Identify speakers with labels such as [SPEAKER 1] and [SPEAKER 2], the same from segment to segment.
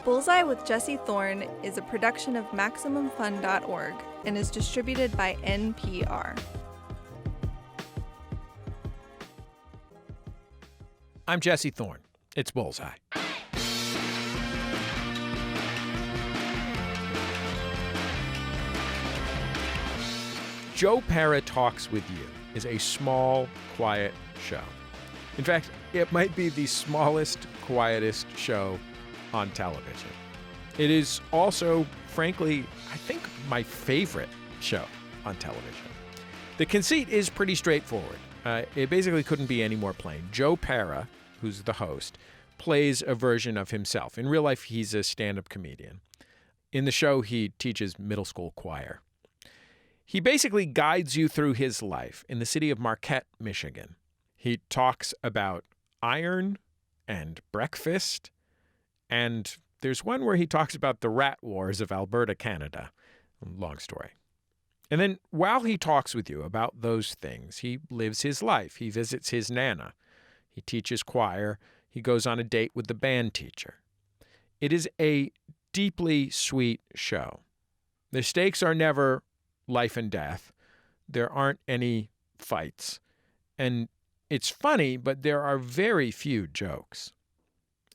[SPEAKER 1] Bullseye with Jesse Thorn is a production of MaximumFun.org and is distributed by NPR.
[SPEAKER 2] I'm Jesse Thorn. It's Bullseye. Joe Pera Talks With You is a small, quiet show. In fact, it might be the smallest, quietest show on television. It is also, frankly, I think my favorite show on television. The conceit is pretty straightforward. It basically couldn't be any more plain. Joe Pera, who's the host, plays a version of himself. In real life, he's a stand-up comedian. In the show, he teaches middle school choir. He basically guides you through his life in the city of Marquette, Michigan. He talks about iron and breakfast, and there's one where he talks about the rat wars of Alberta, Canada. Long story. And then while he talks with you about those things, he lives his life. He visits his Nana. He teaches choir. He goes on a date with the band teacher. It is a deeply sweet show. The stakes are never life and death. There aren't any fights. And it's funny, but there are very few jokes.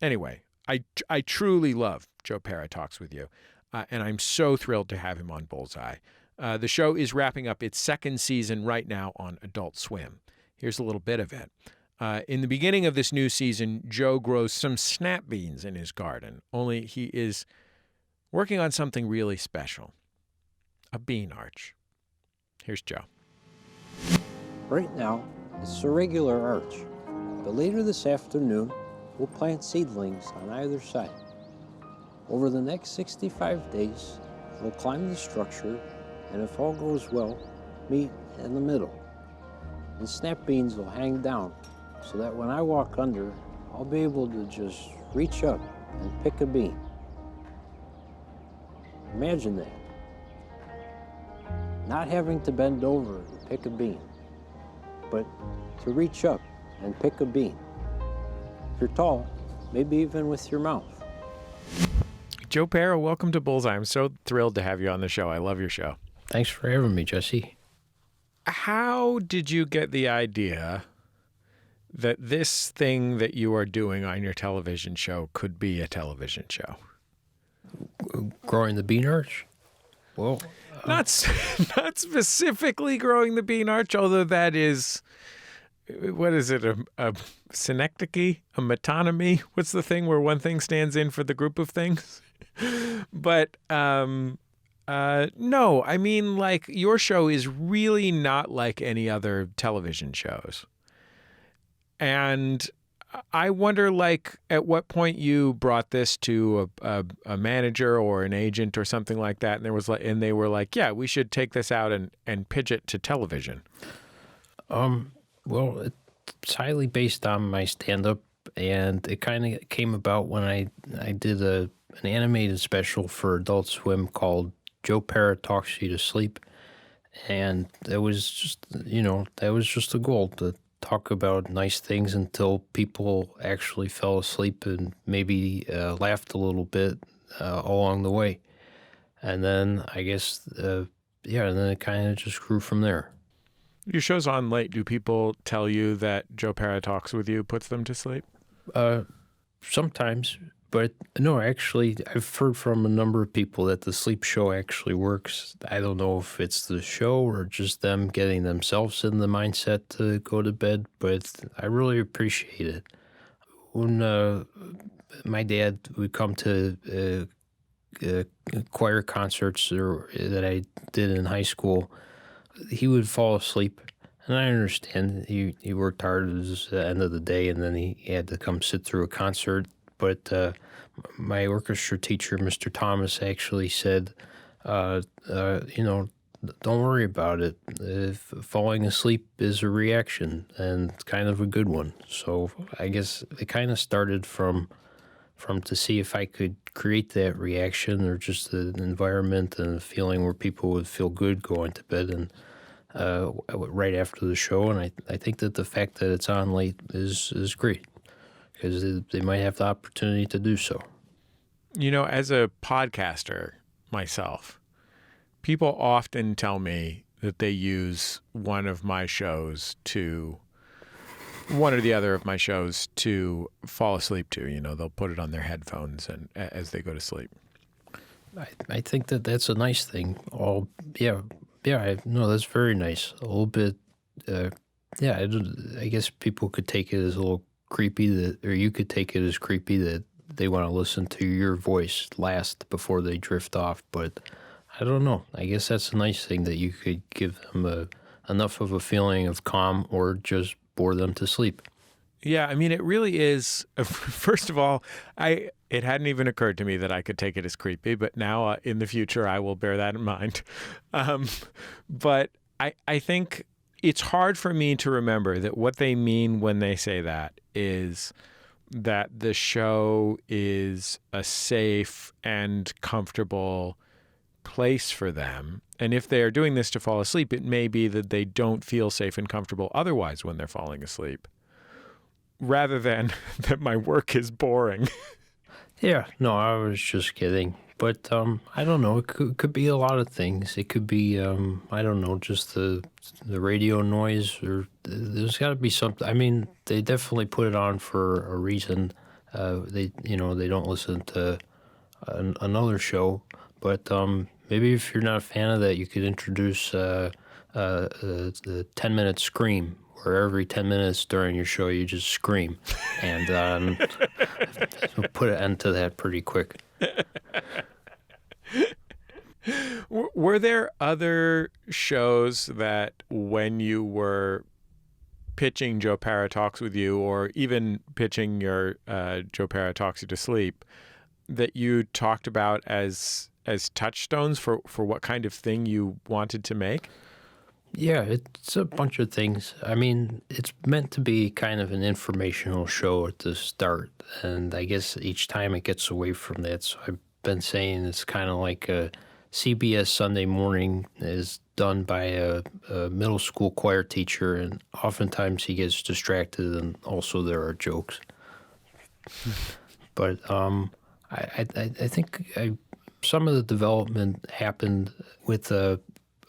[SPEAKER 2] Anyway, I truly love Joe Pera Talks With You, and I'm so thrilled to have him on Bullseye. The show is wrapping up its second season right now on Adult Swim. Here's a little bit of it. In the beginning of this new season, Joe grows some snap beans in his garden, only he is working on something really special. A bean arch. Here's Joe.
[SPEAKER 3] Right now, it's a regular arch, but later this afternoon, we'll plant seedlings on either side. Over the next 65 days, we'll climb the structure, and if all goes well, meet in the middle. And snap beans will hang down, so that when I walk under, I'll be able to just reach up and pick a bean. Imagine that. Not having to bend over to pick a bean, but to reach up and pick a bean. If you're tall, maybe even with your mouth.
[SPEAKER 2] Joe Pera, welcome to Bullseye. I'm so thrilled to have you on the show. I love your show.
[SPEAKER 3] Thanks for having me, Jesse.
[SPEAKER 2] How did you get the idea that this thing that you are doing on your television show could be a television show?
[SPEAKER 3] Growing the bean arch? Well,
[SPEAKER 2] not specifically growing the bean arch, although that is, what is it, a synecdoche, a metonymy? What's the thing where one thing stands in for the group of things? But no, I mean, like, your show is really not like any other television shows. And I wonder, like, at what point you brought this to a manager or an agent or something like that, and they were like, yeah, we should take this out and pitch it to television.
[SPEAKER 3] Well, it's highly based on my stand-up, and it kind of came about when I did an animated special for Adult Swim called Joe Pera Talks You to Sleep, and it was just, that was just the goal, to talk about nice things until people actually fell asleep and maybe laughed a little bit along the way. And then I guess, and then it kind of just grew from there.
[SPEAKER 2] Your show's on late. Do people tell you that Joe Pera Talks With You puts them to sleep?
[SPEAKER 3] Sometimes, but no, actually, I've heard from a number of people that the sleep show actually works. I don't know if it's the show or just them getting themselves in the mindset to go to bed, but I really appreciate it. When my dad would come to choir concerts that I did in high school, he would fall asleep. And I understand he worked hard. It was the end of the day, and then he had to come sit through a concert. But my orchestra teacher, Mr. Thomas, actually said, don't worry about it. If falling asleep is a reaction, and it's kind of a good one. So I guess it kind of started from to see if I could create that reaction or just an environment and a feeling where people would feel good going to bed and right after the show. And I think that the fact that it's on late is great, because they might have the opportunity to do so.
[SPEAKER 2] You know, as a podcaster myself, people often tell me that they use one or the other of my shows to fall asleep to. You know, they'll put it on their headphones and as they go to sleep.
[SPEAKER 3] I think that's a nice thing. No, that's very nice. A little bit, I guess people could take it as a little creepy or you could take it as creepy that they want to listen to your voice last before they drift off. But I don't know. I guess that's a nice thing that you could give them enough of a feeling of calm or just bore them to sleep.
[SPEAKER 2] Yeah, I mean, it really is. First of all, it hadn't even occurred to me that I could take it as creepy, but now in the future, I will bear that in mind. But I think it's hard for me to remember that what they mean when they say that is that the show is a safe and comfortable place for them. And if they are doing this to fall asleep, it may be that they don't feel safe and comfortable otherwise when they're falling asleep, rather than that my work is boring.
[SPEAKER 3] Yeah, no, I was just kidding. But I don't know. It could be a lot of things. It could be I don't know, just the radio noise, or there's got to be something. I mean, they definitely put it on for a reason. They don't listen to another show, but maybe if you're not a fan of that, you could introduce the 10-minute scream, where every 10 minutes during your show you just scream, and we'll put an end to that pretty quick.
[SPEAKER 2] Were there other shows that when you were pitching Joe Pera Talks With You, or even pitching your Joe Pera Talks You to Sleep, that you talked about as touchstones for what kind of thing you wanted to make?
[SPEAKER 3] Yeah, it's a bunch of things. I mean, it's meant to be kind of an informational show at the start, and I guess each time it gets away from that. So I've been saying it's kind of like a CBS Sunday Morning is done by a middle school choir teacher, and oftentimes he gets distracted, and also there are jokes. But I think some of the development happened with a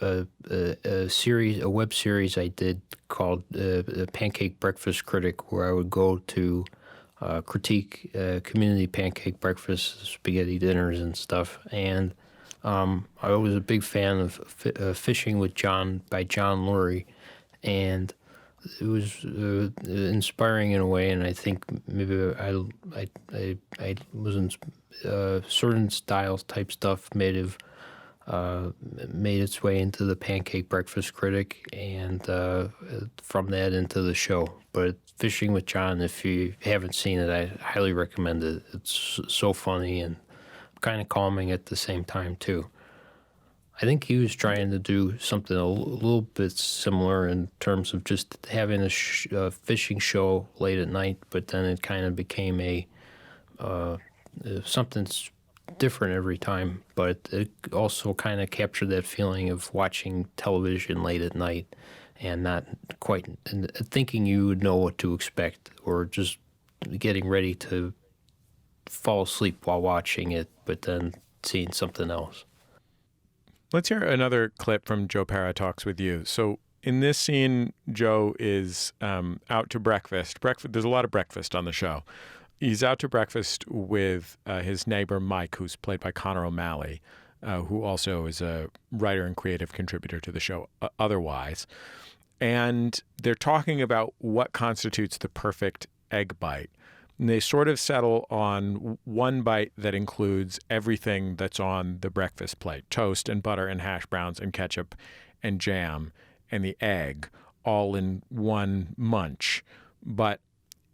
[SPEAKER 3] web series I did called Pancake Breakfast Critic, where I would go to critique community pancake breakfasts, spaghetti dinners, and stuff. And I was a big fan of Fishing with John by John Lurie, and it was inspiring in a way. And I think maybe I wasn't certain styles type stuff made its way into the Pancake Breakfast Critic, and from that into the show. But Fishing with John, if you haven't seen it, I highly recommend it. It's so funny and kind of calming at the same time too. I think he was trying to do something a little bit similar in terms of just having a fishing show late at night, but then it kind of became something different every time. But it also kind of captured that feeling of watching television late at night and not quite thinking you would know what to expect, or just getting ready to fall asleep while watching it, but then seeing something else.
[SPEAKER 2] Let's hear another clip from Joe Pera Talks With You. So in this scene, Joe is out to breakfast. There's a lot of breakfast on the show. He's out to breakfast with his neighbor, Mike, who's played by Connor O'Malley, who also is a writer and creative contributor to the show otherwise. And they're talking about what constitutes the perfect egg bite. And they sort of settle on one bite that includes everything that's on the breakfast plate: toast and butter and hash browns and ketchup and jam and the egg, all in one munch. But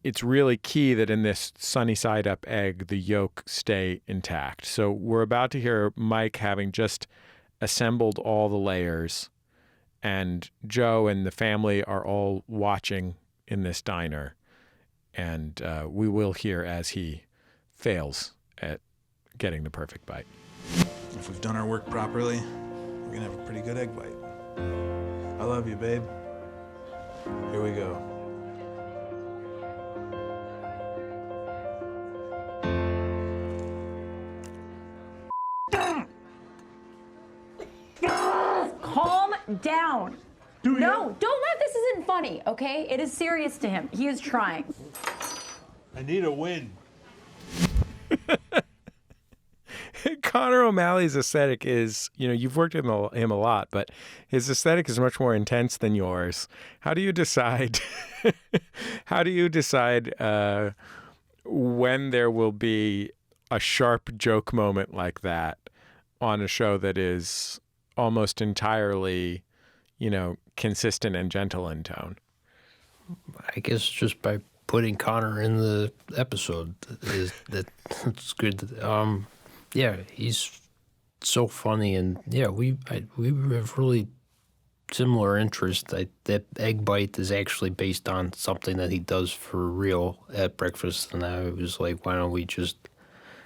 [SPEAKER 2] it's really key that in this sunny side up egg, the yolk stay intact. So we're about to hear Mike having just assembled all the layers, and Joe and the family are all watching in this diner. And we will hear as he fails at getting the perfect bite.
[SPEAKER 4] If we've done our work properly, we're gonna have a pretty good egg bite. I love you, babe. Here we go.
[SPEAKER 5] Shut down. No, don't laugh. This isn't funny, okay? It is serious to him. He is trying.
[SPEAKER 6] I need a win.
[SPEAKER 2] Connor O'Malley's aesthetic is, you've worked with him a lot, but his aesthetic is much more intense than yours. How do you decide? How do you decide when there will be a sharp joke moment like that on a show that is almost entirely, consistent and gentle in tone?
[SPEAKER 3] I guess just by putting Connor in the episode that's good. Yeah, he's so funny, and yeah, we have really similar interests. That egg bite is actually based on something that he does for real at breakfast, and I was like, why don't we just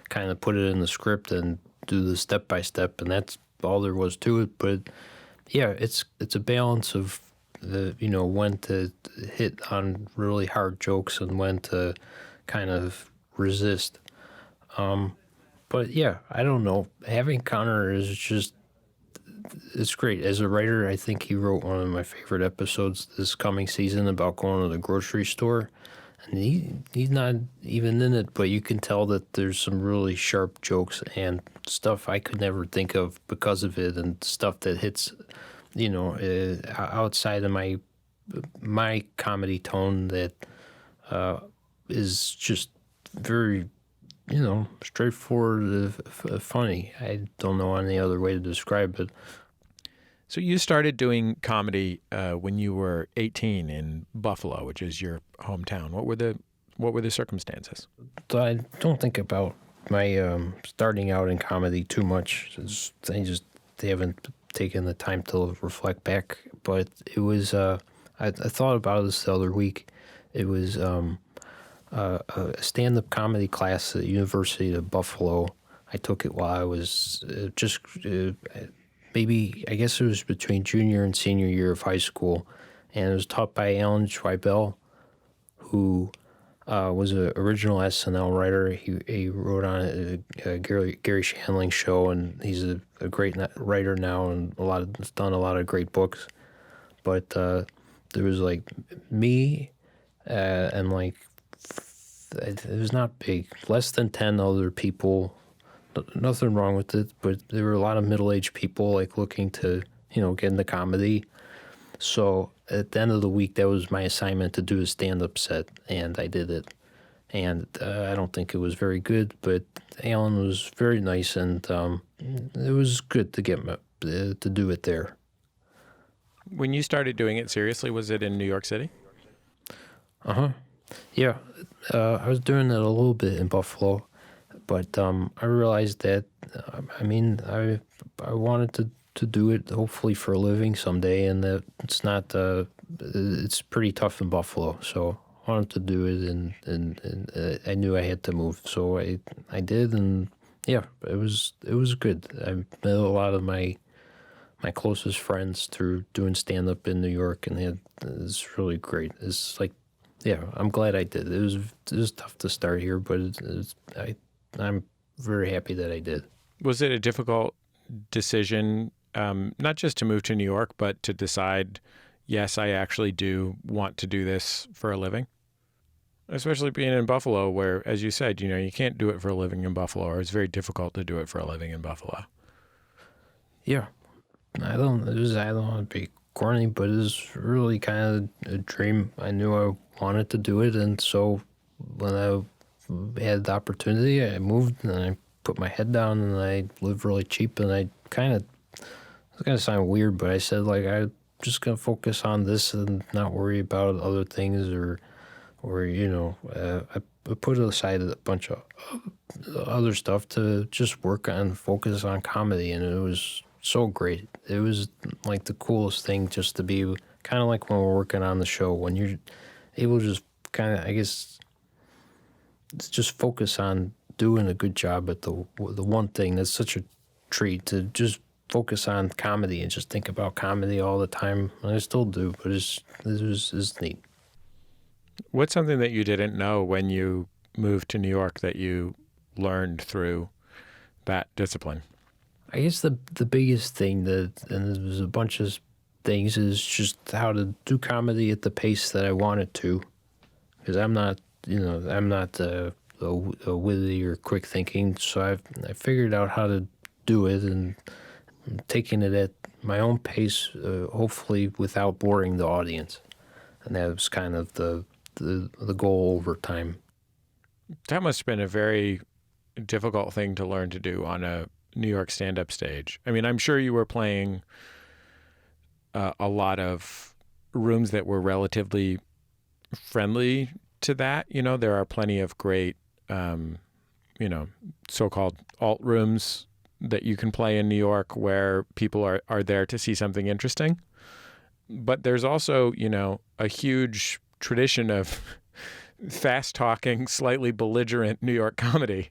[SPEAKER 3] kind of put it in the script and do the step by step, and that's all there was to it. But yeah, it's a balance of when to hit on really hard jokes and when to kind of resist. But yeah, I don't know. Having Connor it's great. As a writer, I think he wrote one of my favorite episodes this coming season about going to the grocery store. And he's not even in it, but you can tell that there's some really sharp jokes and stuff I could never think of because of it, and stuff that hits, outside of my comedy tone that is just very, straightforward, funny. I don't know any other way to describe it.
[SPEAKER 2] So you started doing comedy when you were 18 in Buffalo, which is your hometown. What were the circumstances?
[SPEAKER 3] So I don't think about my starting out in comedy too much. They haven't taken the time to reflect back. But it was I thought about this the other week. It was a stand-up comedy class at the University of Buffalo. I took it while I was maybe, I guess it was between junior and senior year of high school, and it was taught by Alan Schweibel, who was an original SNL writer. He wrote on a Gary Shandling show, and he's a great writer now, and has done a lot of great books. But there was like me and like, it was not big, less than 10 other people. Nothing wrong with it, but there were a lot of middle-aged people like looking to, get into comedy. So at the end of the week, that was my assignment to do a stand-up set, and I did it. And I don't think it was very good, but Alan was very nice, and it was good to get to do it there.
[SPEAKER 2] When you started doing it seriously, was it in New York City?
[SPEAKER 3] Uh-huh. Yeah, I was doing it a little bit in Buffalo. But I realized that, I wanted to do it hopefully for a living someday, and that it's not, it's pretty tough in Buffalo. So I wanted to do it, and I knew I had to move. So I did, and yeah, it was good. I met a lot of my closest friends through doing stand-up in New York, and it's really great. It's like, yeah, I'm glad I did. It was tough to start here, but I'm very happy that I did.
[SPEAKER 2] Was it a difficult decision, not just to move to New York, but to decide, yes, I actually do want to do this for a living? Especially being in Buffalo, where, as you said, you can't do it for a living in Buffalo, or it's very difficult to do it for a living in Buffalo.
[SPEAKER 3] Yeah. I don't want to be corny, but it was really kind of a dream. I knew I wanted to do it, and so when I had the opportunity, I moved, and I put my head down, and I lived really cheap, and I kind of, it's going to sound weird, but I said, like, I'm just going to focus on this and not worry about other things, or I put aside a bunch of other stuff to just focus on comedy, and it was so great. It was like the coolest thing just to be kind of like when we're working on the show, when you're able to just kind of, I guess, just focus on doing a good job at the one thing. That's such a treat to just focus on comedy and just think about comedy all the time. And I still do, but it's neat.
[SPEAKER 2] What's something that you didn't know when you moved to New York that you learned through that discipline?
[SPEAKER 3] I guess the biggest thing and there was a bunch of things is just how to do comedy at the pace that I want it to. Because I'm not a witty or quick thinking, so I figured out how to do it, and I'm taking it at my own pace, hopefully without boring the audience. And that was kind of the goal over time.
[SPEAKER 2] That must have been a very difficult thing to learn to do on a New York stand-up stage. I mean, I'm sure you were playing a lot of rooms that were relatively friendly to that. You know, there are plenty of great, so-called alt rooms that you can play in New York where people are there to see something interesting. But there's also, a huge tradition of fast-talking, slightly belligerent New York comedy.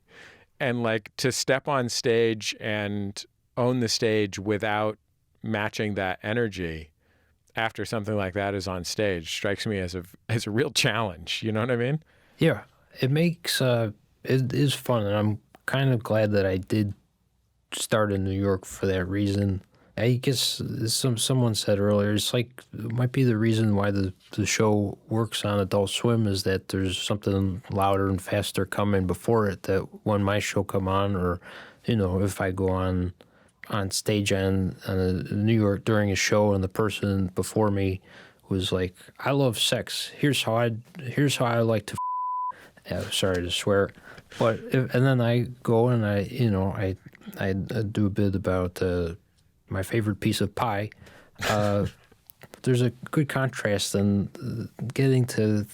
[SPEAKER 2] And like to step on stage and own the stage without matching that energy after something like that is on stage strikes me as a real challenge. You know what I mean?
[SPEAKER 3] Yeah, it makes it is fun, and I'm kind of glad that I did start in New York for that reason. I guess someone said earlier, it might be the reason why the show works on Adult Swim is that there's something louder and faster coming before it, that when my show come on, or, if I go on stage on New York during a show and the person before me was like, I love sex. Here's how I like to sorry to swear. And then I go and I do a bit about my favorite piece of pie. There's a good contrast in getting to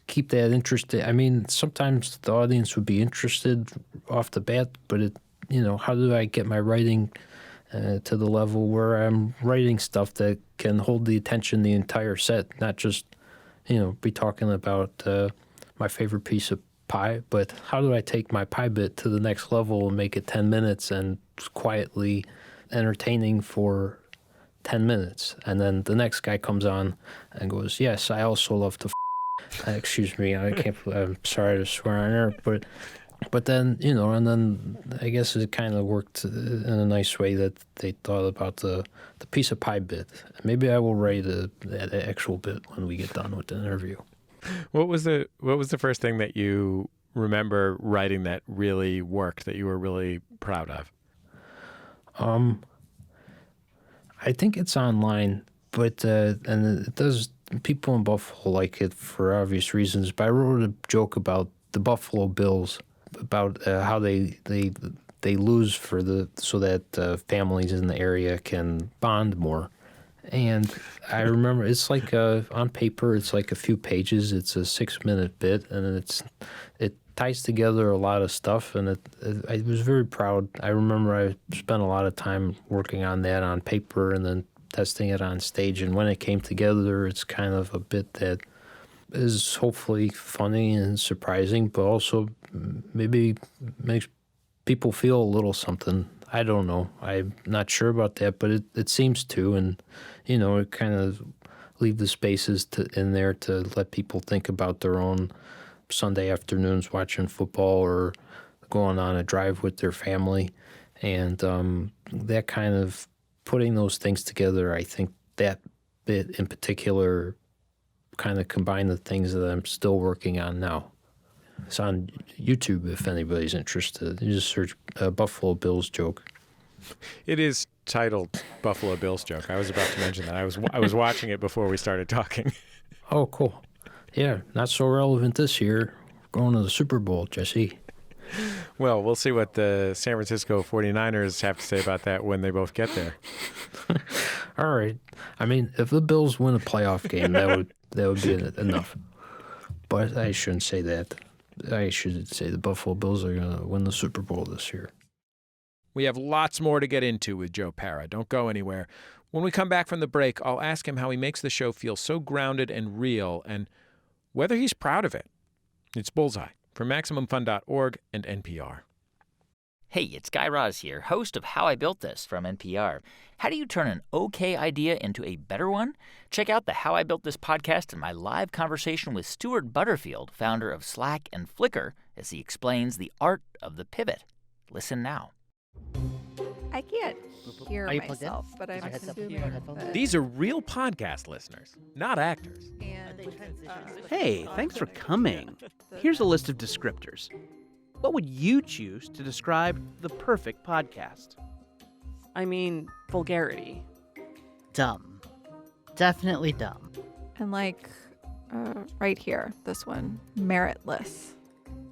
[SPEAKER 3] keep that interested. I mean, sometimes the audience would be interested off the bat, but how do I get my writing to the level where I'm writing stuff that can hold the attention the entire set, not just, be talking about my favorite piece of pie, but how do I take my pie bit to the next level and make it 10 minutes and quietly entertaining for 10 minutes, and then the next guy comes on and goes, yes, I also love to excuse me, I'm sorry to swear on air, but then, and then I guess it kind of worked in a nice way that they thought about the piece of pie bit. Maybe I will write that actual bit when we get done with the interview.
[SPEAKER 2] What was the first thing that you remember writing that really worked, that you were really proud of?
[SPEAKER 3] I think it's online, but and it does. People in Buffalo like it for obvious reasons. But I wrote a joke about the Buffalo Bills, about how they lose so that families in the area can bond more. And I remember it's like on paper, it's like a few pages. It's a 6-minute bit, and it ties together a lot of stuff, and I was very proud. I remember I spent a lot of time working on that on paper and then testing it on stage, and when it came together, it's kind of a bit that is hopefully funny and surprising, but also maybe makes people feel a little something. I don't know. I'm not sure about that, but it seems to, and, it kind of leave the spaces in there to let people think about their own Sunday afternoons watching football or going on a drive with their family. And that kind of putting those things together, I think that bit in particular kind of combined the things that I'm still working on now. It's on YouTube if anybody's interested. You just search Buffalo Bills joke.
[SPEAKER 2] It is titled Buffalo Bills joke. I was about to mention that. I was watching it before we started talking.
[SPEAKER 3] Oh, cool. Yeah, not so relevant this year. We're going to the Super Bowl, Jesse.
[SPEAKER 2] Well, we'll see what the San Francisco 49ers have to say about that when they both get there.
[SPEAKER 3] All right. I mean, if the Bills win a playoff game, that would be enough. But I shouldn't say that. I should say the Buffalo Bills are going to win the Super Bowl this year.
[SPEAKER 2] We have lots more to get into with Joe Pera. Don't go anywhere. When we come back from the break, I'll ask him how he makes the show feel so grounded and real, and whether he's proud of it. It's Bullseye from MaximumFun.org and NPR.
[SPEAKER 7] Hey, it's Guy Raz here, host of How I Built This from NPR. How do you turn an okay idea into a better one? Check out the How I Built This podcast and my live conversation with Stuart Butterfield, founder of Slack and Flickr, as he explains the art of the pivot. Listen now.
[SPEAKER 1] I can't hear
[SPEAKER 8] Are you plugged in?
[SPEAKER 1] myself, but I'm
[SPEAKER 8] Is your headset-
[SPEAKER 1] assuming
[SPEAKER 8] your headphones?
[SPEAKER 1] that.
[SPEAKER 2] These are real podcast listeners, not actors.
[SPEAKER 1] And,
[SPEAKER 9] Hey, thanks for coming. Here's a list of descriptors. What would you choose to describe the perfect podcast?
[SPEAKER 10] I mean, vulgarity.
[SPEAKER 8] Dumb. Definitely dumb.
[SPEAKER 1] and like right here, this one, meritless.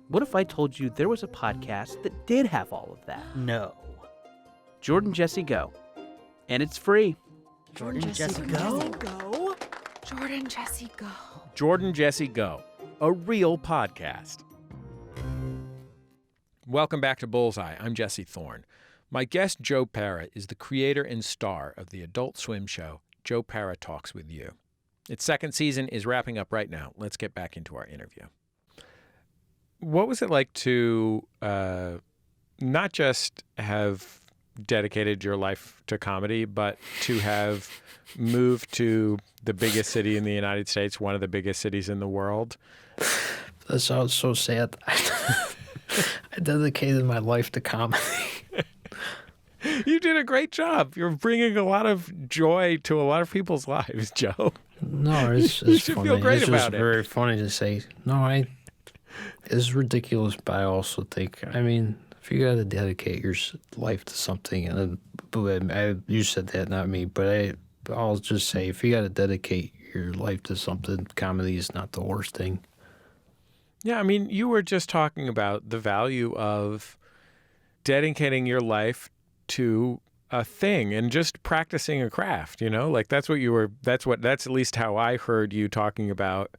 [SPEAKER 9] What if I told you there was a podcast that did have all of that?
[SPEAKER 8] No.
[SPEAKER 9] Jordan Jesse Go. And it's free.
[SPEAKER 8] Jordan Jesse Go.
[SPEAKER 1] Jordan Jesse Go.
[SPEAKER 2] Jordan Jesse Go, a real podcast. Welcome back to Bullseye. I'm Jesse Thorn. My guest, Joe Pera, is the creator and star of the Adult Swim show, Joe Pera Talks with You. Its second season is wrapping up right now. Let's get back into our interview. What was it like to not just have dedicated your life to comedy, but to have moved to the biggest city in the United States, one of the biggest cities in the world?
[SPEAKER 3] That sounds so sad. I dedicated my life to comedy.
[SPEAKER 2] You did a great job. You're bringing a lot of joy to a lot of people's lives, Joe.
[SPEAKER 3] No, it's
[SPEAKER 2] You should
[SPEAKER 3] funny.
[SPEAKER 2] feel great
[SPEAKER 3] it's
[SPEAKER 2] about
[SPEAKER 3] just
[SPEAKER 2] it.
[SPEAKER 3] very funny to say. No, it's ridiculous, but I also think, I mean, if you got to dedicate your life to something, and you said that, not me, but I'll just say, if you got to dedicate your life to something, comedy is not the worst thing.
[SPEAKER 2] Yeah, I mean, you were just talking about the value of dedicating your life to a thing and just practicing a craft, you know? Like that's at least how I heard you talking about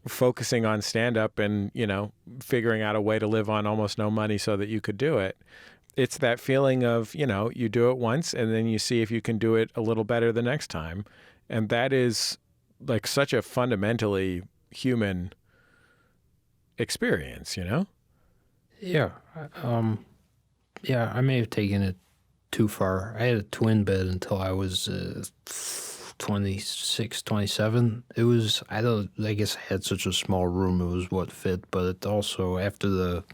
[SPEAKER 2] focusing on stand-up and, you know, figuring out a way to live on almost no money so that you could do it. It's that feeling of, you know, you do it once and then you see if you can do it a little better the next time. And that is like such a fundamentally human experience, you know?
[SPEAKER 3] Yeah. I may have taken it too far. I had a twin bed until I was 26, 27. It was, I guess I had such a small room, it was what fit, but it also, after the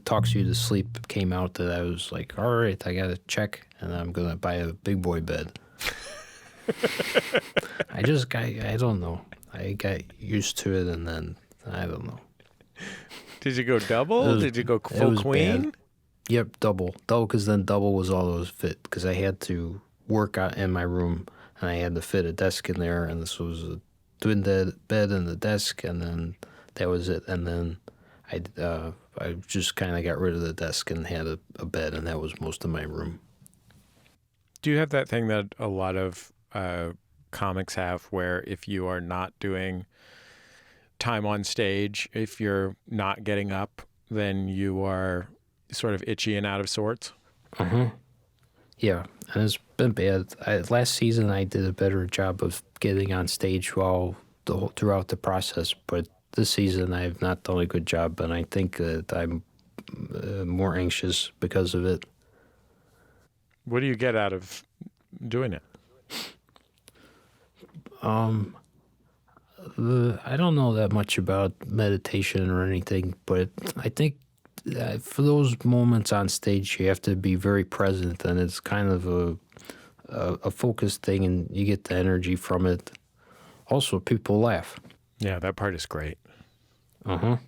[SPEAKER 3] Talks You to Sleep came out, that I was like, all right, I got to check, and I'm going to buy a big boy bed. I don't know. I got used to it, and then, I don't know.
[SPEAKER 2] Did you go double? Did you go full queen?
[SPEAKER 3] Bad. Yep, double, because then double was all that was fit, because I had to work out in my room, and I had to fit a desk in there, and this was a twin bed and the desk, and then that was it. And then I just kind of got rid of the desk and had a bed, and that was most of my room.
[SPEAKER 2] Do you have that thing that a lot of comics have where if you are not doing time on stage, if you're not getting up, then you are sort of itchy and out of sorts?
[SPEAKER 3] Yeah, and it's been bad. Last season I did a better job of getting on stage throughout the process, but this season I have not done a good job, and I think that I'm more anxious because of it.
[SPEAKER 2] What do you get out of doing it?
[SPEAKER 3] I don't know that much about meditation or anything, but I think for those moments on stage, you have to be very present, and it's kind of a focused thing, and you get the energy from it. Also, people laugh.
[SPEAKER 2] Yeah, that part is great. But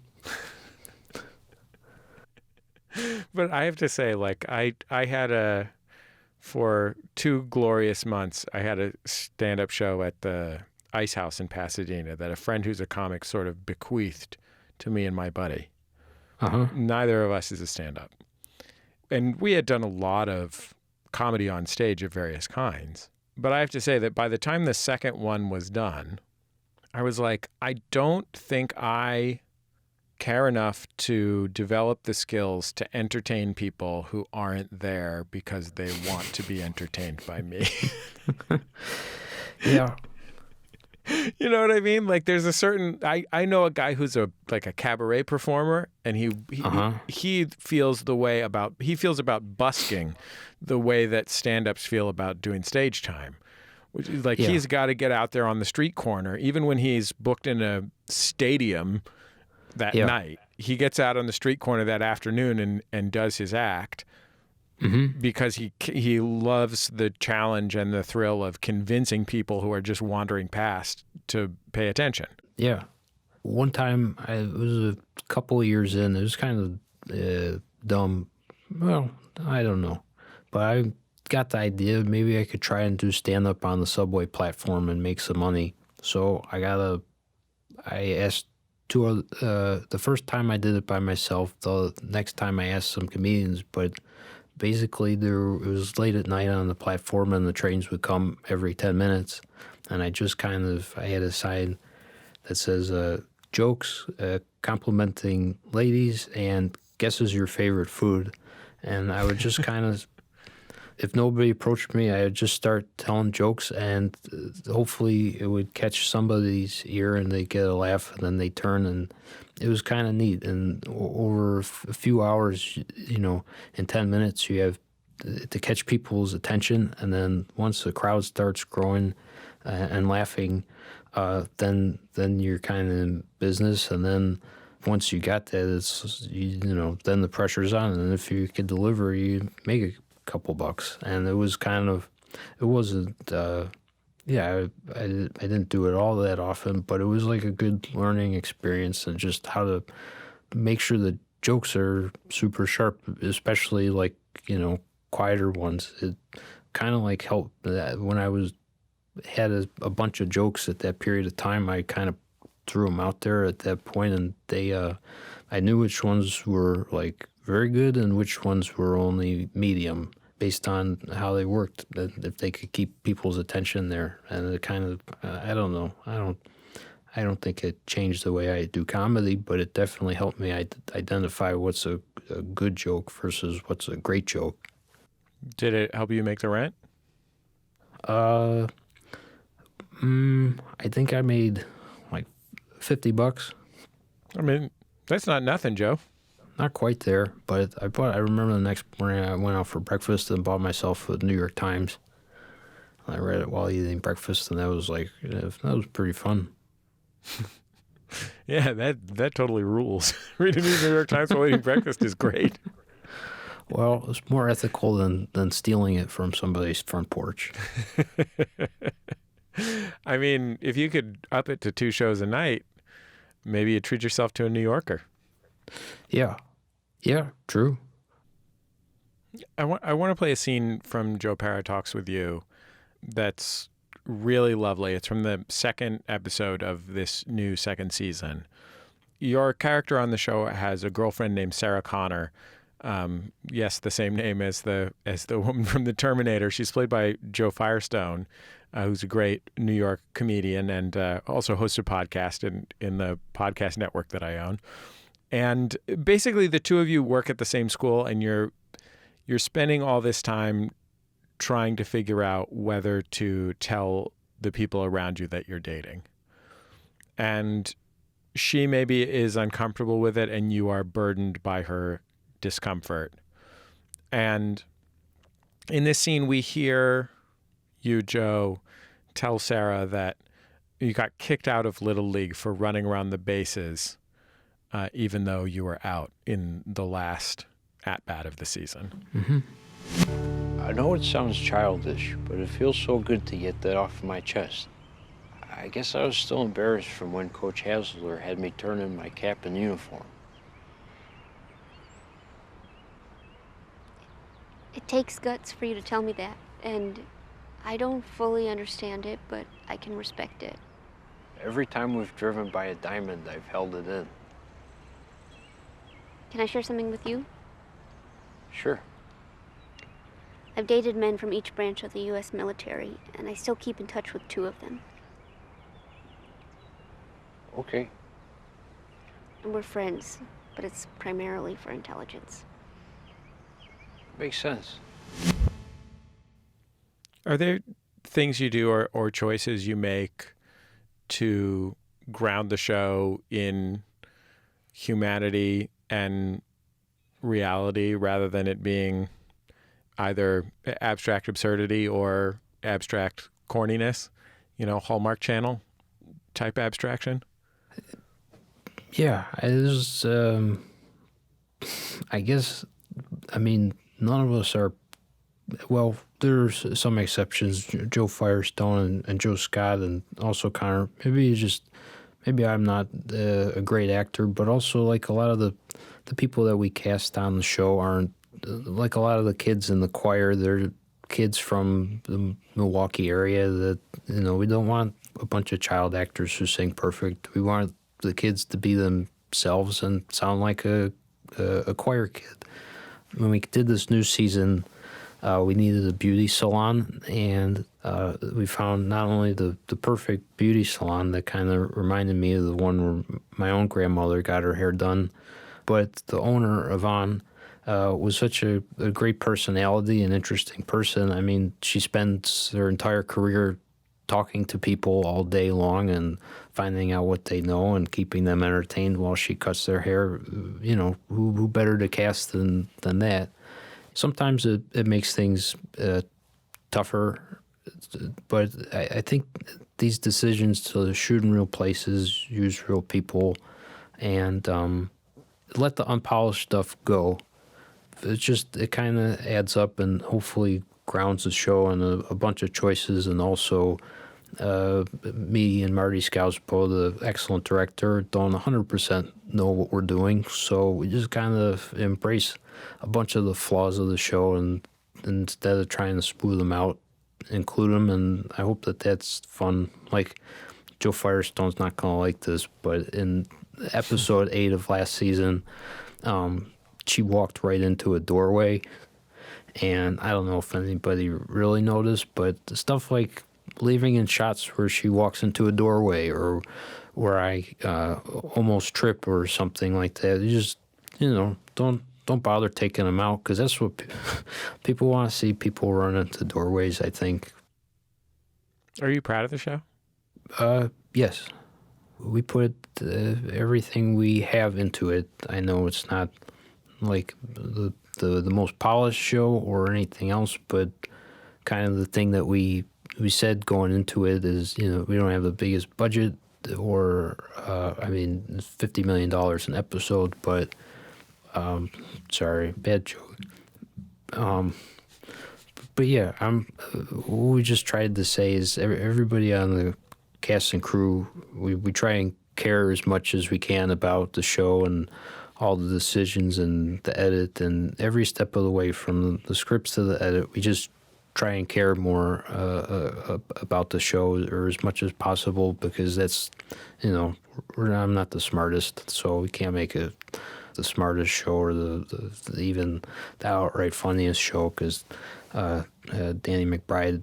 [SPEAKER 2] I have to say, like, I had for 2 glorious months, I had a stand-up show at the Ice House in Pasadena that a friend who's a comic sort of bequeathed to me and my buddy. Neither of us is a stand-up. And we had done a lot of comedy on stage of various kinds. But I have to say that by the time the second one was done, I was like, I don't think I care enough to develop the skills to entertain people who aren't there because they want to be entertained by me.
[SPEAKER 3] Yeah.
[SPEAKER 2] You know what I mean? Like there's a certain, I know a guy who's a cabaret performer, and he feels about busking the way that stand-ups feel about doing stage time. Which is like he's got to get out there on the street corner, even when he's booked in a stadium that night. He gets out on the street corner that afternoon and does his act. because he loves the challenge and the thrill of convincing people who are just wandering past to pay attention.
[SPEAKER 3] Yeah. One time, it was a couple of years in, it was kind of dumb. Well, I don't know. But I got the idea maybe I could try and do stand-up on the subway platform and make some money. So I asked the first time I did it by myself. The next time I asked some comedians, but basically it was late at night on the platform and the trains would come every 10 minutes. And I had a sign that says jokes, complimenting ladies, and guesses your favorite food. And I would just kind of, if nobody approached me, I would just start telling jokes, and hopefully it would catch somebody's ear and they get a laugh, and then they turn, and it was kind of neat. And over a few hours, in 10 minutes, you have to catch people's attention, and then once the crowd starts growing and laughing, then you're kind of in business. And then once you got that, it's then the pressure's on, and if you could deliver, you make a couple bucks. And it wasn't I didn't do it all that often, but it was like a good learning experience, and just how to make sure the jokes are super sharp, especially like quieter ones. It kind of like helped that when I had a bunch of jokes at that period of time. I kind of threw them out there at that point, and I knew which ones were like very good and which ones were only medium based on how they worked, if they could keep people's attention there. And it kind of, I don't know, I don't think it changed the way I do comedy, but it definitely helped me identify what's a good joke versus what's a great joke.
[SPEAKER 2] Did it help you make the rent?
[SPEAKER 3] I think I made like $50.
[SPEAKER 2] I mean, that's not nothing, Joe.
[SPEAKER 3] Not quite there, but I remember the next morning I went out for breakfast and bought myself a New York Times. I read it while eating breakfast, and that was pretty fun.
[SPEAKER 2] Yeah, that totally rules. Reading the New York Times while eating breakfast is great.
[SPEAKER 3] Well, it's more ethical than stealing it from somebody's front porch.
[SPEAKER 2] I mean, if you could up it to 2 shows a night, maybe you'd treat yourself to a New Yorker.
[SPEAKER 3] Yeah, true.
[SPEAKER 2] I want to play a scene from Joe Pera Talks With You that's really lovely. It's from the second episode of this new second season. Your character on the show has a girlfriend named Sarah Connor. Yes, the same name as the woman from the Terminator. She's played by Joe Firestone, who's a great New York comedian and also hosts a podcast in the podcast network that I own. And basically, the two of you work at the same school, and you're spending all this time trying to figure out whether to tell the people around you that you're dating. And she maybe is uncomfortable with it, and you are burdened by her discomfort. And in this scene, we hear you, Joe, tell Sarah that you got kicked out of Little League for running around the bases, even though you were out in the last at-bat of the season.
[SPEAKER 3] Mm-hmm.
[SPEAKER 11] I know it sounds childish, but it feels so good to get that off my chest. I guess I was still embarrassed from when Coach Hassler had me turn in my cap and uniform.
[SPEAKER 12] It takes guts for you to tell me that, and I don't fully understand it, but I can respect it.
[SPEAKER 11] Every time we've driven by a diamond, I've held it in.
[SPEAKER 12] Can I share something with you?
[SPEAKER 11] Sure.
[SPEAKER 12] I've dated men from each branch of the U.S. military, and I still keep in touch with 2 of them.
[SPEAKER 11] Okay.
[SPEAKER 12] And we're friends, but it's primarily for intelligence.
[SPEAKER 11] Makes sense.
[SPEAKER 2] Are there things you do or choices you make to ground the show in humanity and reality rather than it being either abstract absurdity or abstract corniness, Hallmark Channel type abstraction?
[SPEAKER 3] Yeah, I guess, none of us are. Well, there's some exceptions. Joe Firestone and Joe Scott, and also Connor. Maybe I'm not a great actor, but also like a lot of the people that we cast on the show aren't like a lot of the kids in the choir. They're kids from the Milwaukee area that, we don't want a bunch of child actors who sing perfect. We want the kids to be themselves and sound like a choir kid. When we did this new season, we needed a beauty salon, and we found not only the perfect beauty salon that kind of reminded me of the one where my own grandmother got her hair done, but the owner, Yvonne, was such a great personality and interesting person. I mean, she spends her entire career talking to people all day long and finding out what they know and keeping them entertained while she cuts their hair. Who better to cast than that? Sometimes it makes things tougher, but I think these decisions to shoot in real places, use real people, and let the unpolished stuff go. It kind of adds up and hopefully grounds the show in a bunch of choices, and also me and Marty Scouspo, the excellent director, don't 100% know what we're doing, so we just kind of embrace a bunch of the flaws of the show, and instead of trying to smooth them out, include them, and I hope that that's fun. Like, Joe Firestone's not going to like this, but in episode 8 of last season, she walked right into a doorway, and I don't know if anybody really noticed, but stuff like leaving in shots where she walks into a doorway or where I almost trip or something like that, you just, don't bother taking them out, because that's what people want to see, people run into doorways, I think.
[SPEAKER 2] Are you proud of the show?
[SPEAKER 3] Yes. We put everything we have into it. I know it's not like the most polished show or anything else, but kind of the thing that we said going into it is, we don't have the biggest budget, or $50 million an episode, but sorry, bad joke. But yeah, what we just tried to say is everybody on the cast and crew, we try and care as much as we can about the show and all the decisions and the edit, and every step of the way from the scripts to the edit, we just try and care more about the show, or as much as possible, because that's, I'm not the smartest, so we can't make it the smartest show or even the outright funniest show, because Danny McBride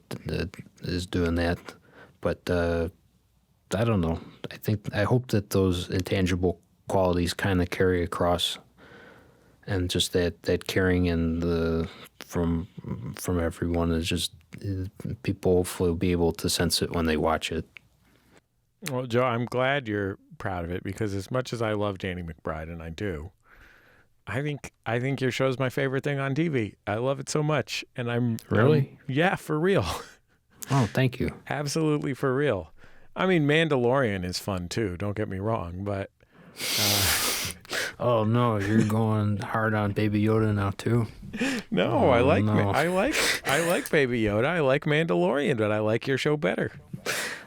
[SPEAKER 3] is doing that. But I don't know. I hope that those intangible qualities kind of carry across, and just that caring and from everyone is just, people hopefully will be able to sense it when they watch it.
[SPEAKER 2] Well, Joe, I'm glad you're proud of it, because as much as I love Danny McBride, and I do, I think your show's my favorite thing on TV. I love it so much, and I'm
[SPEAKER 3] really,
[SPEAKER 2] yeah, for real.
[SPEAKER 3] Oh, thank you.
[SPEAKER 2] Absolutely for real. I mean, Mandalorian is fun too. Don't get me wrong, but.
[SPEAKER 3] Oh no, you're going hard on Baby Yoda now too.
[SPEAKER 2] No, I like Baby Yoda. I like Mandalorian, but I like your show better.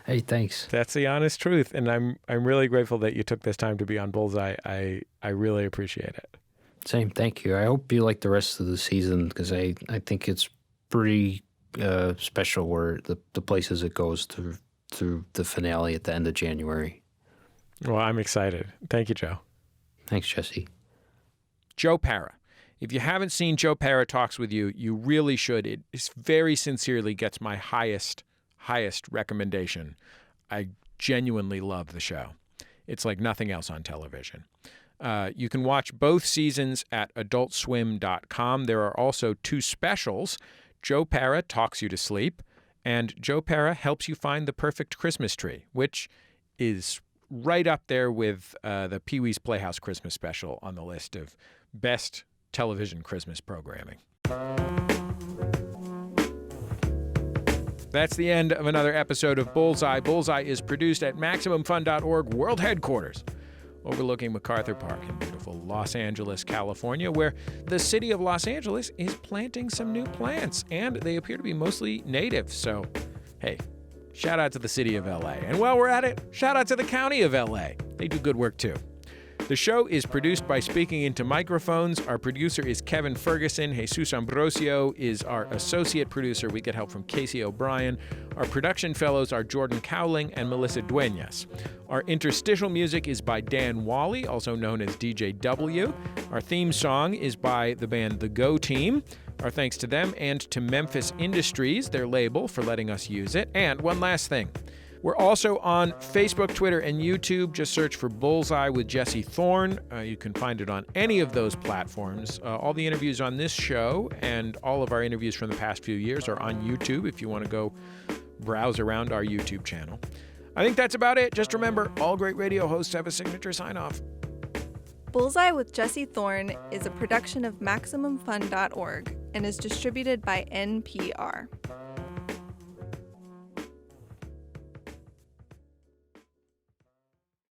[SPEAKER 3] Hey, thanks.
[SPEAKER 2] That's the honest truth, and I'm really grateful that you took this time to be on Bullseye. I really appreciate it.
[SPEAKER 3] Same, thank you. I hope you like the rest of the season, because I think it's pretty special where the places it goes through the finale at the end of January.
[SPEAKER 2] Well, I'm excited. Thank you, Joe.
[SPEAKER 3] Thanks, Jesse.
[SPEAKER 2] Joe Pera. If you haven't seen Joe Pera Talks With You, you really should. It very sincerely gets my highest recommendation. I genuinely love the show. It's like nothing else on television. You can watch both seasons at adultswim.com. There are also 2 specials. Joe Pera Talks You to Sleep, and Joe Pera Helps You Find the Perfect Christmas Tree, which is right up there with the Pee-wee's Playhouse Christmas special on the list of best television Christmas programming. That's the end of another episode of Bullseye. Bullseye is produced at MaximumFun.org World Headquarters. overlooking MacArthur Park in beautiful Los Angeles, California, where the city of Los Angeles is planting some new plants, and they appear to be mostly native. So, hey, shout out to the city of LA. And while we're at it, shout out to the county of LA. They do good work too. The show is produced by Speaking Into Microphones. Our producer is Kevin Ferguson. Jesus Ambrosio is our associate producer. We get help from Casey O'Brien. Our production fellows are Jordan Cowling and Melissa Duenas. Our interstitial music is by Dan Wally, also known as DJ W. Our theme song is by the band The Go Team. Our thanks to them and to Memphis Industries, their label, for letting us use it. And one last thing. We're also on Facebook, Twitter, and YouTube. Just search for Bullseye with Jesse Thorn. You can find it on any of those platforms. All the interviews on this show and all of our interviews from the past few years are on YouTube if you want to go browse around our YouTube channel. I think that's about it. Just remember, all great radio hosts have a signature sign-off.
[SPEAKER 1] Bullseye with Jesse Thorn is a production of MaximumFun.org and is distributed by NPR.